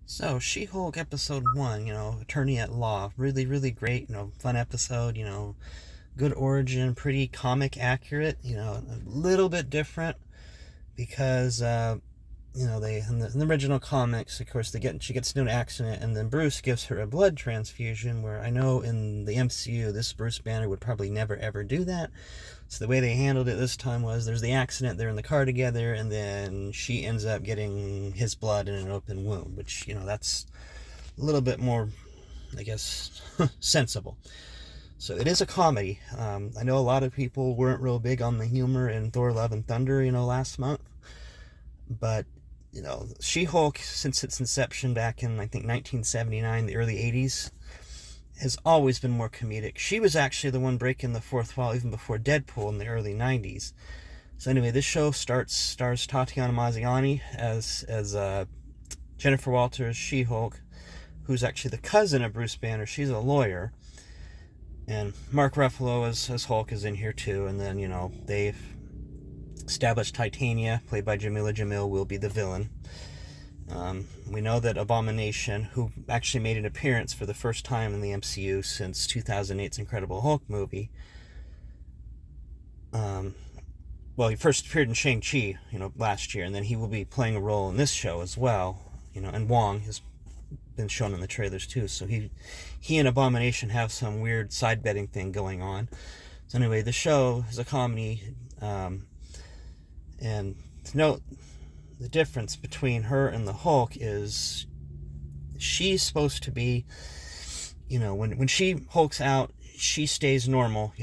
So, She-Hulk episode 1, Attorney at Law. Really, really great, fun episode, good origin, pretty comic accurate, a little bit different because, they in the original comics, of course, she gets into an accident, and then Bruce gives her a blood transfusion. Where I know in the MCU, this Bruce Banner would probably never ever do that. So the way they handled it this time was there's the accident, they're in the car together, and then she ends up getting his blood in an open wound, which that's a little bit more, I guess, sensible. So it is a comedy. I know a lot of people weren't real big on the humor in Thor: Love and Thunder, last month, but She-Hulk, since its inception back in, I think, 1979, the early 80s, has always been more comedic. She was actually the one breaking the fourth wall even before Deadpool in the early 90s. So anyway, this show stars Tatiana Maslany as Jennifer Walters, She-Hulk, who's actually the cousin of Bruce Banner. She's a lawyer. And Mark Ruffalo as Hulk is in here too. And then, they've established Titania, played by Jamila Jamil, will be the villain. We know that Abomination, who actually made an appearance for the first time in the MCU since 2008's Incredible Hulk movie, well, he first appeared in Shang-Chi, last year, and then he will be playing a role in this show as well, and Wong has been shown in the trailers too, so he and Abomination have some weird side betting thing going on. So anyway, the show is a comedy, and to note, the difference between her and the Hulk is she's supposed to be, when she hulks out, she stays normal,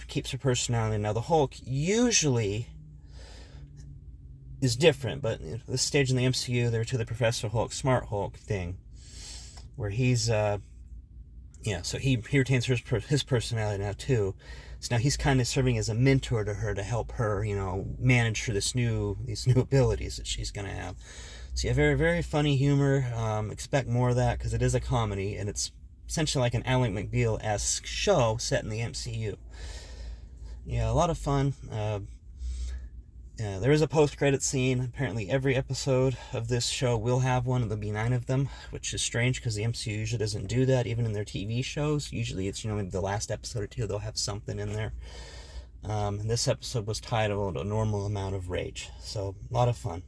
keeps her personality. Now, the Hulk usually is different, but at this stage in the MCU, they're to the Professor Hulk, Smart Hulk thing, where he's, so he retains his personality now, too. So now he's kind of serving as a mentor to her to help her, manage through these new abilities that she's going to have. So yeah, very, very funny humor. Expect more of that because it is a comedy, and it's essentially like an Ally McBeal-esque show set in the MCU. Yeah, a lot of fun. There is a post-credit scene. Apparently every episode of this show will have one. There'll be 9 of them, which is strange because the MCU usually doesn't do that, even in their TV shows. Usually it's, maybe the last episode or two, they'll have something in there. And this episode was titled A Normal Amount of Rage. So, a lot of fun.